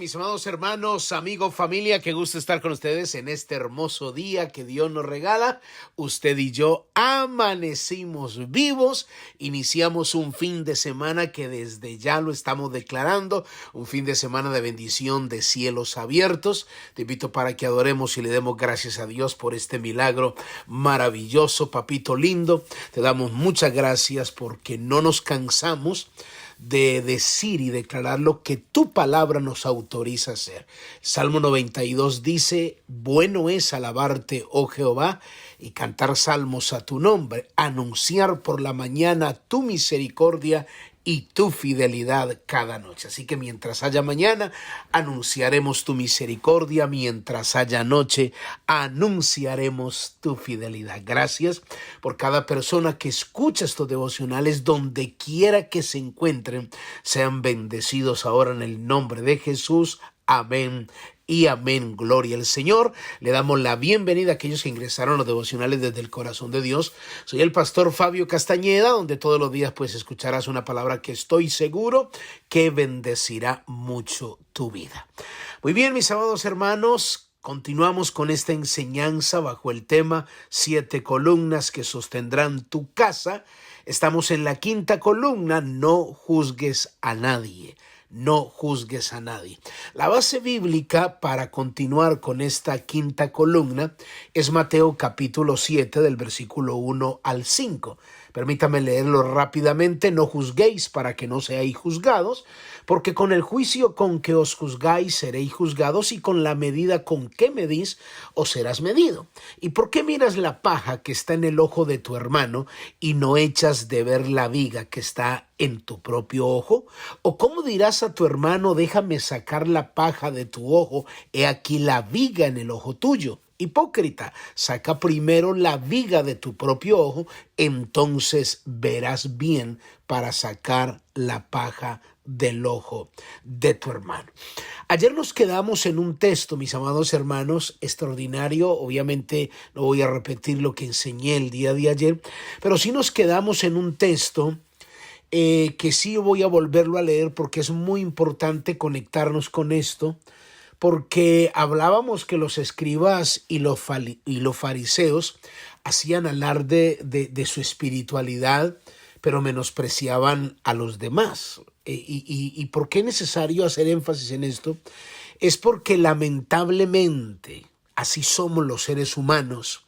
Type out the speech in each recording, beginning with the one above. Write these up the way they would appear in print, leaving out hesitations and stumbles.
mis amados hermanos, amigos, familia, qué gusto estar con ustedes en este hermoso día que Dios nos regala. Usted y yo amanecimos vivos, iniciamos un fin de semana que desde ya lo estamos declarando, un fin de semana de bendición, de cielos abiertos. Te invito para que adoremos y le demos gracias a Dios por este milagro maravilloso, papito lindo. Te damos muchas gracias porque no nos cansamos de decir y declarar lo que tu palabra nos autoriza a hacer. Salmo 92 dice: bueno es alabarte, oh Jehová, y cantar salmos a tu nombre, anunciar por la mañana tu misericordia y tu fidelidad cada noche. Así que mientras haya mañana, anunciaremos tu misericordia. Mientras haya noche, anunciaremos tu fidelidad. Gracias por cada persona que escucha estos devocionales, donde quiera que se encuentren. Sean bendecidos ahora en el nombre de Jesús. Amén y amén. Gloria al Señor. Le damos la bienvenida a aquellos que ingresaron a los devocionales desde el corazón de Dios. Soy el pastor Fabio Castañeda, donde todos los días pues escucharás una palabra que estoy seguro que bendecirá mucho tu vida. Muy bien, mis amados hermanos, continuamos con esta enseñanza bajo el tema 7 columnas que sostendrán tu casa. Estamos en la 5ª columna: no juzgues a nadie. No juzgues a nadie. La base bíblica para continuar con esta 5ª columna es Mateo capítulo 7 del versículo 1 al 5. Permítame leerlo rápidamente. No juzguéis para que no seáis juzgados, porque con el juicio con que os juzgáis seréis juzgados, y con la medida con que medís os serás medido. ¿Y por qué miras la paja que está en el ojo de tu hermano y no echas de ver la viga que está en tu propio ojo? ¿O cómo dirás a tu hermano: déjame sacar la paja de tu ojo, he aquí la viga en el ojo tuyo? Hipócrita, saca primero la viga de tu propio ojo, entonces verás bien para sacar la paja del ojo de tu hermano. Ayer nos quedamos en un texto, mis amados hermanos, extraordinario. Obviamente no voy a repetir lo que enseñé el día de ayer, pero sí nos quedamos en un texto que sí voy a volverlo a leer porque es muy importante conectarnos con esto. Porque hablábamos que los escribas y los fariseos hacían alarde de su espiritualidad, pero menospreciaban a los demás. ¿Y por qué es necesario hacer énfasis en esto? Es porque lamentablemente así somos los seres humanos.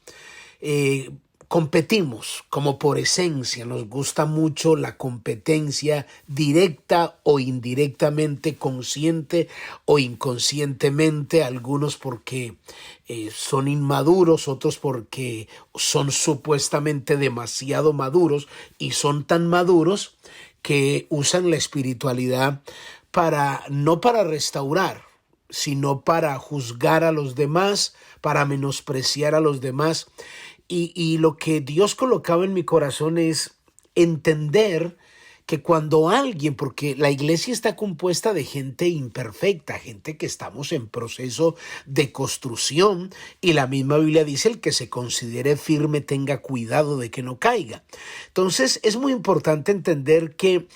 Competimos como por esencia, nos gusta mucho la competencia directa o indirectamente, consciente o inconscientemente, algunos porque son inmaduros, otros porque son supuestamente demasiado maduros y son tan maduros que usan la espiritualidad no para restaurar, sino para juzgar a los demás, para menospreciar a los demás. Y lo que Dios colocaba en mi corazón es entender que cuando alguien, porque la iglesia está compuesta de gente imperfecta, gente que estamos en proceso de construcción, y la misma Biblia dice: el que se considere firme tenga cuidado de que no caiga. Entonces es muy importante entender que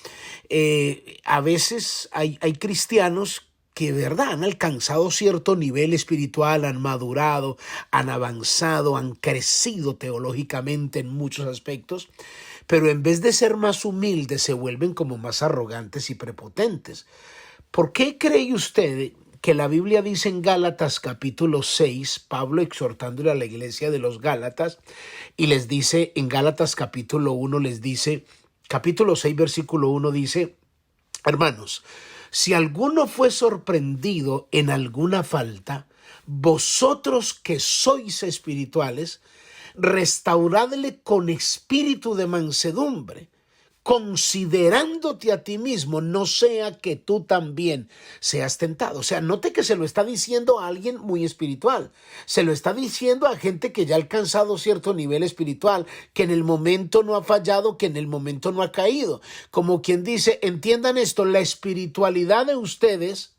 a veces hay cristianos que de verdad han alcanzado cierto nivel espiritual, han madurado, han avanzado, han crecido teológicamente en muchos aspectos, pero en vez de ser más humildes se vuelven como más arrogantes y prepotentes. ¿Por qué cree usted que la Biblia dice en Gálatas capítulo 6, Pablo exhortándole a la iglesia de los Gálatas, y les dice en Gálatas capítulo 1, les dice, capítulo 6 versículo 1 dice: hermanos, si alguno fue sorprendido en alguna falta, vosotros que sois espirituales, restauradle con espíritu de mansedumbre, considerándote a ti mismo, no sea que tú también seas tentado. O sea, note que se lo está diciendo a alguien muy espiritual. Se lo está diciendo a gente que ya ha alcanzado cierto nivel espiritual, que en el momento no ha fallado, que en el momento no ha caído. Como quien dice, entiendan esto, la espiritualidad de ustedes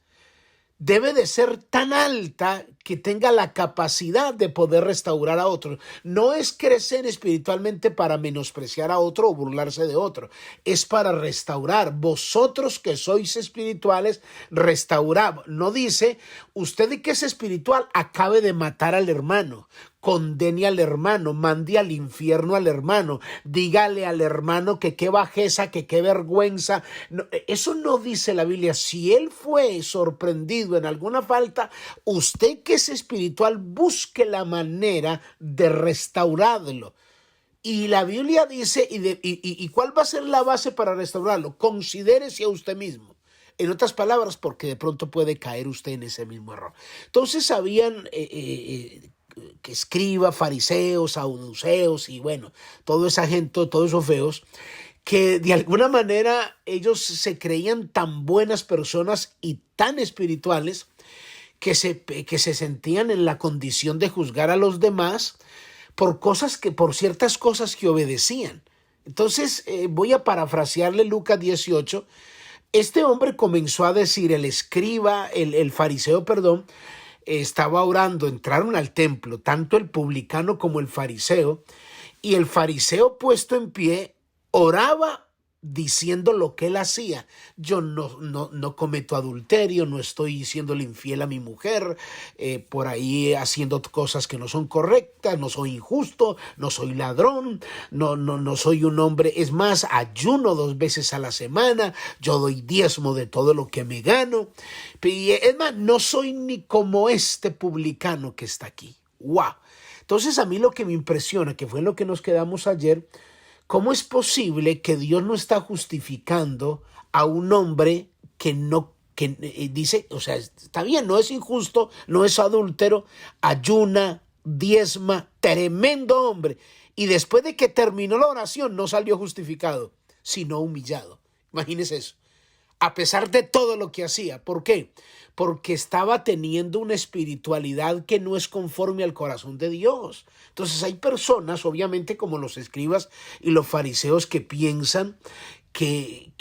debe de ser tan alta que tenga la capacidad de poder restaurar a otros. No es crecer espiritualmente para menospreciar a otro o burlarse de otro. Es para restaurar. Vosotros que sois espirituales, restaurad. No dice, usted que es espiritual acabe de matar al hermano, condene al hermano, mande al infierno al hermano, dígale al hermano que qué bajeza, que qué vergüenza. No, eso no dice la Biblia. Si él fue sorprendido en alguna falta, usted que es espiritual, busque la manera de restaurarlo. Y la Biblia dice, ¿y cuál va a ser la base para restaurarlo? Considérese a usted mismo. En otras palabras, porque de pronto puede caer usted en ese mismo error. Entonces habían que escriba, fariseos, saduceos y bueno, toda esa gente, todos esos feos, que de alguna manera ellos se creían tan buenas personas y tan espirituales que se sentían en la condición de juzgar a los demás por ciertas cosas que obedecían. Entonces voy a parafrasearle Lucas 18. Este hombre comenzó a decir, el fariseo, estaba orando, entraron al templo, tanto el publicano como el fariseo, y el fariseo puesto en pie oraba diciendo lo que él hacía. Yo no cometo adulterio, no estoy siéndole infiel a mi mujer, por ahí haciendo cosas que no son correctas, no soy injusto, no soy ladrón, no soy un hombre, es más, ayuno 2 veces a la semana, yo doy diezmo de todo lo que me gano, y es más, no soy ni como este publicano que está aquí. ¡Wow! Entonces a mí lo que me impresiona, que fue en lo que nos quedamos ayer, ¿cómo es posible que Dios no está justificando a un hombre que dice, o sea, está bien, no es injusto, no es adúltero, ayuna, diezma, tremendo hombre, y después de que terminó la oración no salió justificado, sino humillado? Imagínese eso. A pesar de todo lo que hacía. ¿Por qué? Porque estaba teniendo una espiritualidad que no es conforme al corazón de Dios. Entonces hay personas, obviamente como los escribas y los fariseos, que piensan que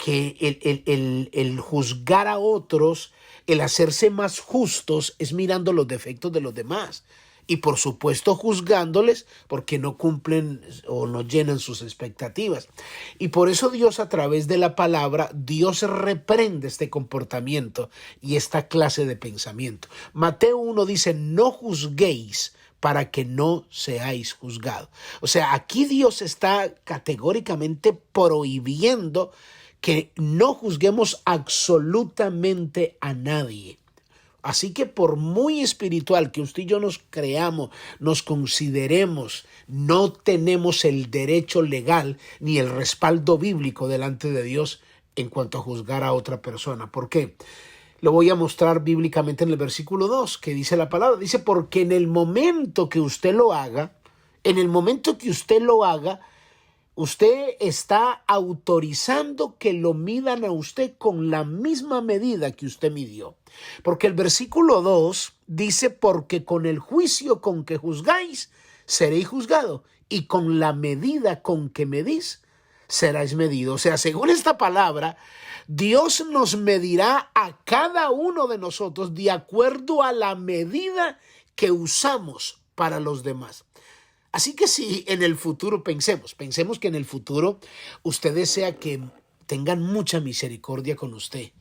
el juzgar a otros, el hacerse más justos, es mirando los defectos de los demás. Y por supuesto juzgándoles porque no cumplen o no llenan sus expectativas. Y por eso Dios, a través de la palabra, Dios reprende este comportamiento y esta clase de pensamiento. Mateo 1 dice, no juzguéis para que no seáis juzgados. O sea, aquí Dios está categóricamente prohibiendo que no juzguemos absolutamente a nadie. Así que por muy espiritual que usted y yo nos creamos, nos consideremos, no tenemos el derecho legal ni el respaldo bíblico delante de Dios en cuanto a juzgar a otra persona. ¿Por qué? Lo voy a mostrar bíblicamente en el versículo 2, que dice la palabra. Dice, porque en el momento que usted lo haga, usted está autorizando que lo midan a usted con la misma medida que usted midió. Porque el versículo 2 dice, porque con el juicio con que juzgáis, seréis juzgados, y con la medida con que medís, seráis medidos. O sea, según esta palabra, Dios nos medirá a cada uno de nosotros de acuerdo a la medida que usamos para los demás. Así que si en el futuro pensemos que en el futuro usted desea que tengan mucha misericordia con usted,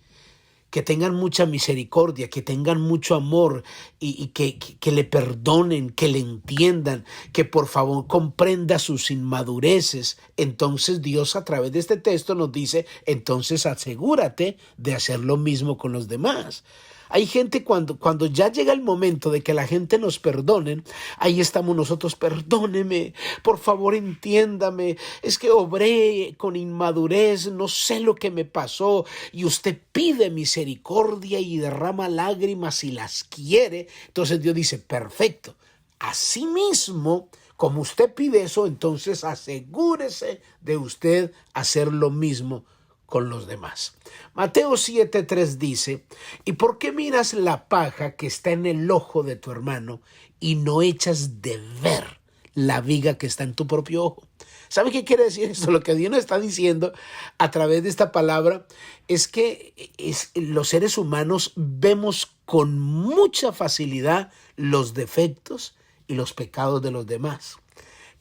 que tengan mucha misericordia, que tengan mucho amor y que le perdonen, que le entiendan, que por favor comprenda sus inmadureces. Entonces Dios, a través de este texto, nos dice, entonces asegúrate de hacer lo mismo con los demás. Hay gente cuando ya llega el momento de que la gente nos perdonen, ahí estamos nosotros, perdóneme, por favor entiéndame, es que obré con inmadurez, no sé lo que me pasó, y usted pide misericordia y derrama lágrimas y las quiere. Entonces Dios dice, perfecto, asimismo, como usted pide eso, entonces asegúrese de usted hacer lo mismo con los demás. Mateo 7:3 dice, ¿y por qué miras la paja que está en el ojo de tu hermano y no echas de ver la viga que está en tu propio ojo. ¿Sabe qué quiere decir esto? Lo que Dios nos está diciendo a través de esta palabra es que los seres humanos vemos con mucha facilidad los defectos y los pecados de los demás,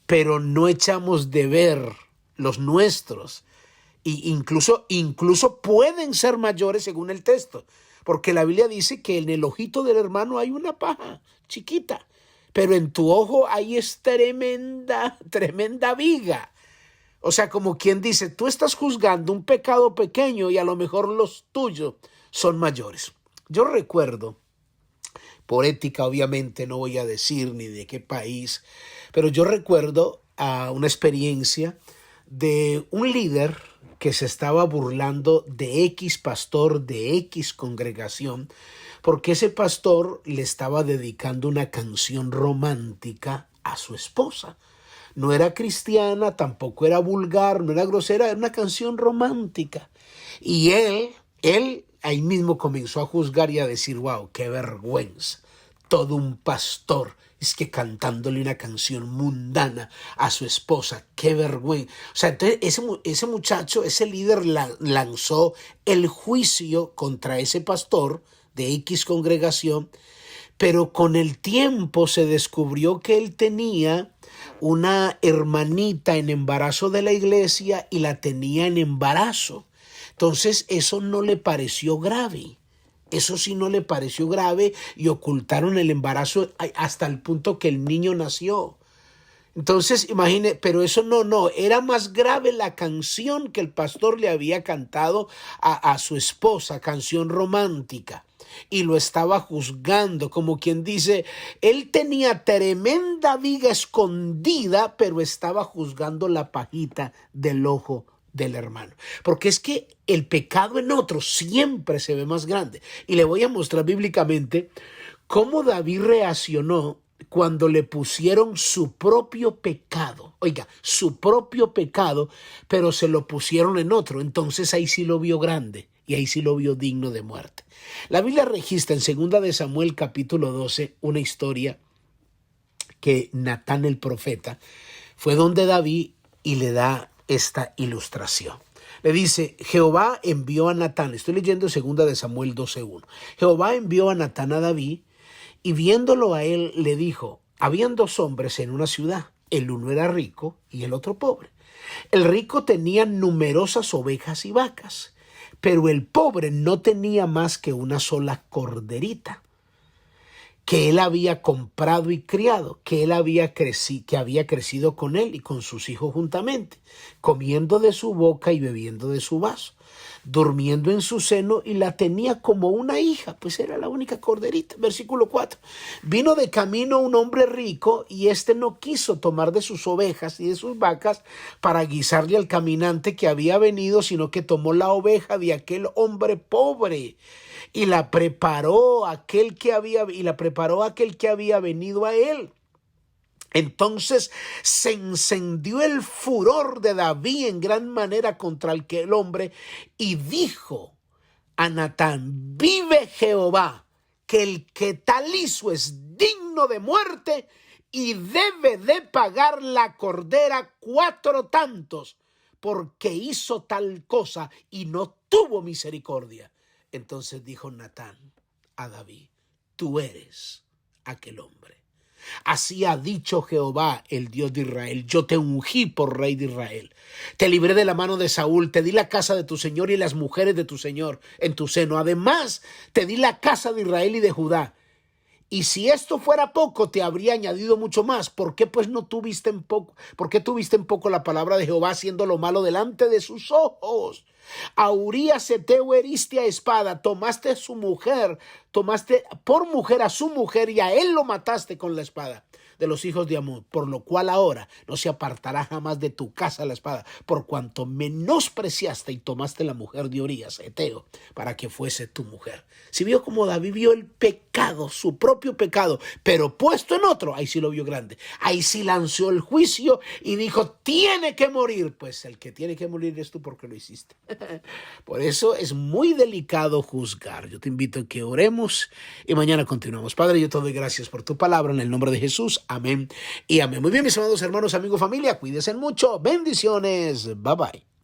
pero no echamos de ver los nuestros. Y incluso pueden ser mayores según el texto, porque la Biblia dice que en el ojito del hermano hay una paja chiquita, pero en tu ojo ahí es tremenda viga. O sea, como quien dice, tú estás juzgando un pecado pequeño y a lo mejor los tuyos son mayores. Yo recuerdo, por ética obviamente no voy a decir ni de qué país, pero yo recuerdo una experiencia de un líder que se estaba burlando de X pastor, de X congregación, porque ese pastor le estaba dedicando una canción romántica a su esposa. No era cristiana, tampoco era vulgar, no era grosera, era una canción romántica. Y él ahí mismo comenzó a juzgar y a decir, wow, qué vergüenza, todo un pastor, es que cantándole una canción mundana a su esposa, qué vergüenza. O sea, entonces ese muchacho, ese líder lanzó el juicio contra ese pastor de X congregación, pero con el tiempo se descubrió que él tenía una hermanita en embarazo de la iglesia y la tenía en embarazo. Entonces eso no le pareció grave. Eso sí no le pareció grave y ocultaron el embarazo hasta el punto que el niño nació. Entonces, imagine, pero eso no, era más grave la canción que el pastor le había cantado a su esposa, canción romántica. Y lo estaba juzgando, como quien dice, él tenía tremenda viga escondida, pero estaba juzgando la pajita del ojo del hermano. Porque es que el pecado en otro siempre se ve más grande. Y le voy a mostrar bíblicamente cómo David reaccionó cuando le pusieron su propio pecado. Oiga, su propio pecado, pero se lo pusieron en otro. Entonces ahí sí lo vio grande y ahí sí lo vio digno de muerte. La Biblia registra en 2 de Samuel capítulo 12 una historia que Natán el profeta fue donde David y le da esta ilustración. Le dice, Jehová envió a Natán, estoy leyendo 2 de Samuel 12:1. Jehová envió a Natán a David y viéndolo a él le dijo, habían dos hombres en una ciudad, el uno era rico y el otro pobre. El rico tenía numerosas ovejas y vacas, pero el pobre no tenía más que una sola corderita, que él había comprado y criado, que había crecido con él y con sus hijos juntamente, comiendo de su boca y bebiendo de su vaso, durmiendo en su seno, y la tenía como una hija, pues era la única corderita. Versículo 4. Vino de camino un hombre rico, y éste no quiso tomar de sus ovejas y de sus vacas para guisarle al caminante que había venido, sino que tomó la oveja de aquel hombre pobre y la preparó aquel que había venido a él. Entonces se encendió el furor de David en gran manera contra aquel hombre y dijo a Natán, vive Jehová, que el que tal hizo es digno de muerte y debe de pagar la cordera 4 tantos, porque hizo tal cosa y no tuvo misericordia. Entonces dijo Natán a David, tú eres aquel hombre. Así ha dicho Jehová, el Dios de Israel, yo te ungí por rey de Israel. Te libré de la mano de Saúl, te di la casa de tu señor y las mujeres de tu señor en tu seno. Además, te di la casa de Israel y de Judá. Y si esto fuera poco, te habría añadido mucho más. ¿Por qué pues no tuviste en poco? ¿Por qué tuviste en poco la palabra de Jehová, haciendo lo malo delante de sus ojos? A Urías Eteo heriste a espada, tomaste por mujer a su mujer y a él lo mataste con la espada de los hijos de Amón, por lo cual ahora no se apartará jamás de tu casa la espada, por cuanto menospreciaste y tomaste la mujer de Urías Eteo para que fuese tu mujer. Si vio como David vio el pecado, su propio pecado, pero puesto en otro, ahí sí lo vio grande. Ahí sí lanzó el juicio y dijo, tiene que morir. Pues el que tiene que morir es tú porque lo hiciste. Por eso es muy delicado juzgar. Yo te invito a que oremos y mañana continuamos. Padre, yo te doy gracias por tu palabra en el nombre de Jesús. Amén y amén. Muy bien, mis amados hermanos, amigos, familia, cuídense mucho. Bendiciones. Bye bye.